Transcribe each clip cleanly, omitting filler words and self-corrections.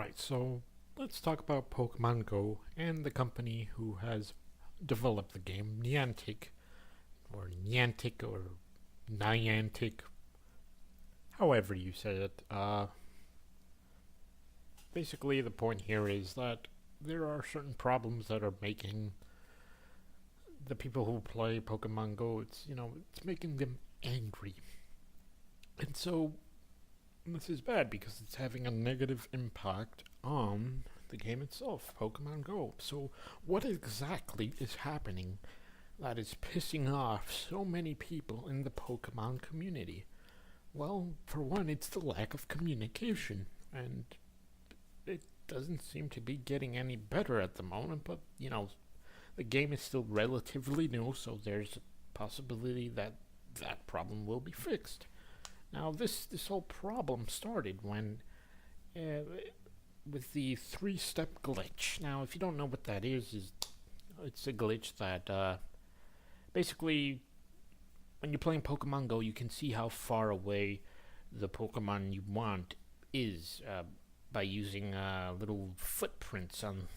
Alright, so let's talk about Pokemon Go and the company who has developed the game, Niantic, or Niantic, however you say it. Basically, the point here is that there are certain problems that are making the people who play Pokemon Go, it's making them angry. And so this is bad because it's having a negative impact on the game itself, Pokemon Go. So, what exactly is happening that is pissing off so many people in the Pokemon community? Well, for one, it's the lack of communication, and it doesn't seem to be getting any better at the moment, but the game is still relatively new, so there's a possibility that that problem will be fixed. Now, this whole problem started when uh, with the three-step glitch. Now, if you don't know what that is it's a glitch that basically when you're playing Pokemon Go, you can see how far away the Pokemon you want is by using little footprints on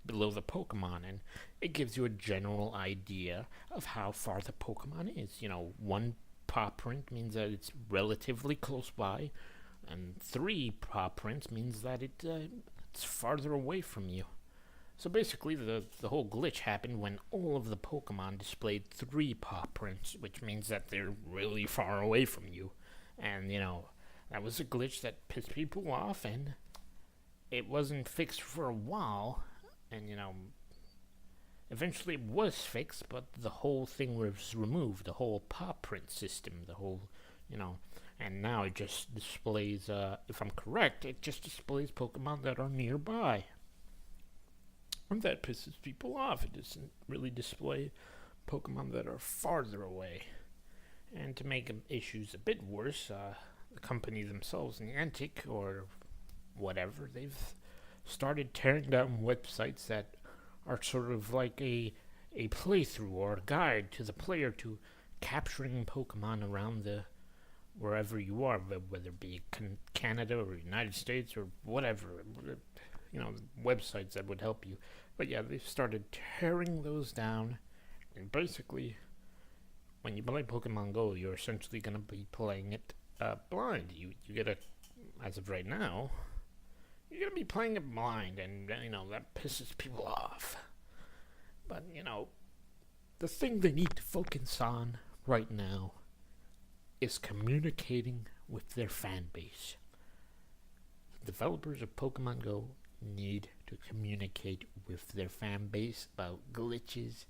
below the Pokemon, and it gives you a general idea of how far the Pokemon is. One paw print means that it's relatively close by, and three paw prints means that it's farther away from you. So basically, the whole glitch happened when all of the Pokemon displayed three paw prints, which means that they're really far away from you. And that was a glitch that pissed people off, and it wasn't fixed for a while. And eventually it was fixed, but the whole thing was removed, the whole paw print system, and now it just displays, if I'm correct, it just displays Pokemon that are nearby. And that pisses people off. It doesn't really display Pokemon that are farther away. And to make issues a bit worse, the company themselves, Niantic, or whatever, they've started tearing down websites that are sort of like a playthrough or a guide to the player to capturing Pokemon around wherever you are, whether it be Canada or United States or whatever, websites that would help you. But yeah, they've started tearing those down, and basically, when you play Pokemon Go, you're essentially going to be playing it blind. You get as of right now, you're going to be playing it blind, and that pisses people off. But the thing they need to focus on right now is communicating with their fan base. Developers of Pokemon Go need to communicate with their fan base about glitches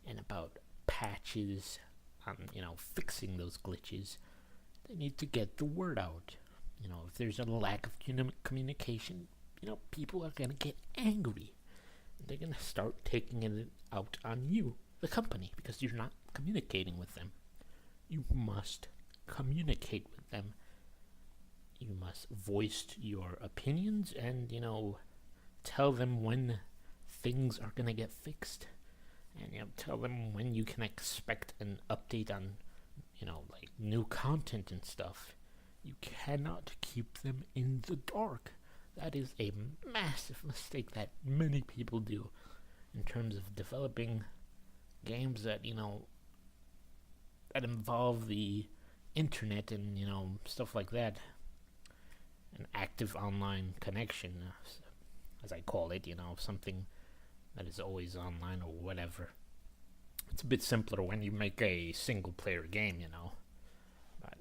and about patches on fixing those glitches. They need to get the word out. If there's a lack of communication, people are gonna get angry. They're gonna start taking it out on you, the company, because you're not communicating with them. You must communicate with them. You must voice your opinions and, tell them when things are gonna get fixed. And, tell them when you can expect an update on, like new content and stuff. You cannot keep them in the dark. That is a massive mistake that many people do in terms of developing games that, that involve the internet and, stuff like that. An active online connection, as I call it, something that is always online or whatever. It's a bit simpler when you make a single player game, But,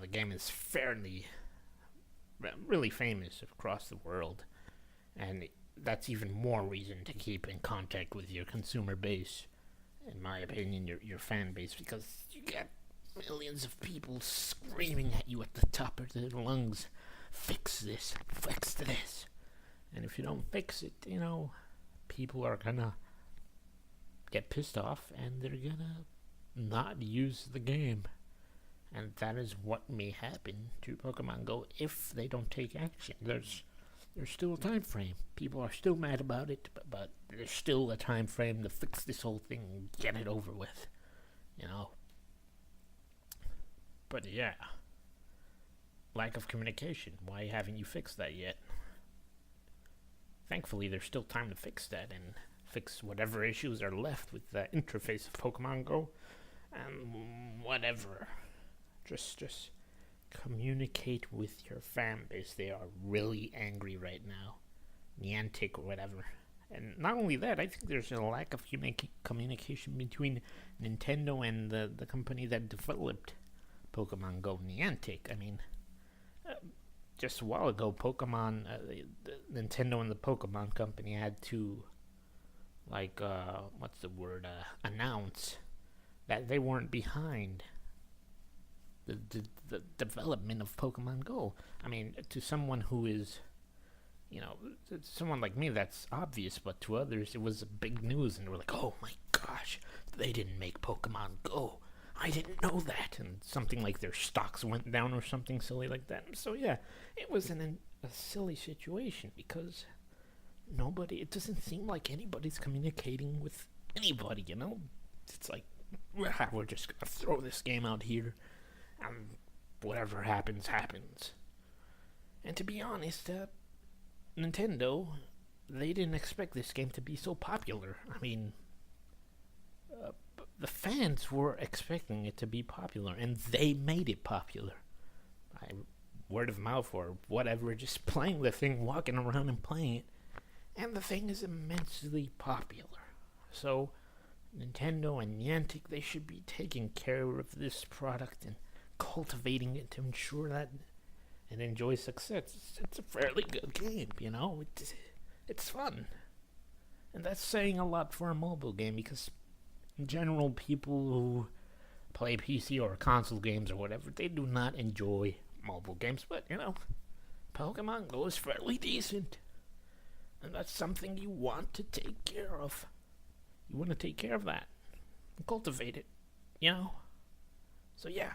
the game is really famous across the world. And that's even more reason to keep in contact with your consumer base, in my opinion, your fan base, because you get millions of people screaming at you at the top of their lungs, fix this, fix this. And if you don't fix it, people are gonna get pissed off and they're gonna not use the game. And that is what may happen to Pokemon Go if they don't take action. There's still a time frame. People are still mad about it, but there's still a time frame to fix this whole thing and get it over with. But yeah. Lack of communication. Why haven't you fixed that yet? thankfully, there's still time to fix that and fix whatever issues are left with the interface of Pokemon Go and whatever. Just communicate with your fan base. They are really angry right now. Niantic or whatever. And not only that, I think there's a lack of communication between Nintendo and the company that developed Pokemon Go, Niantic. I mean, just a while ago, the Nintendo and the Pokemon company had to, announce that they weren't behind the development of Pokemon Go. I mean, to someone who is, someone like me, that's obvious, but to others, it was big news, and they were like, oh my gosh, they didn't make Pokemon Go. I didn't know that. And something like their stocks went down or something silly like that. So, yeah, it was a silly situation because it doesn't seem like anybody's communicating with anybody, It's like, we're just going to throw this game out here, and whatever happens, happens. And to be honest, Nintendo, they didn't expect this game to be so popular. I mean, the fans were expecting it to be popular, and they made it popular. Word of mouth or whatever, just playing the thing, walking around and playing it. And the thing is immensely popular. So, Nintendo and Niantic, they should be taking care of this product and cultivating it to ensure that it enjoys success. It's a fairly good game, It's fun. And that's saying a lot for a mobile game because in general, people who play PC or console games or whatever, they do not enjoy mobile games. But, Pokemon Go is fairly decent. And that's something you want to take care of. You want to take care of that. And cultivate it, So, yeah.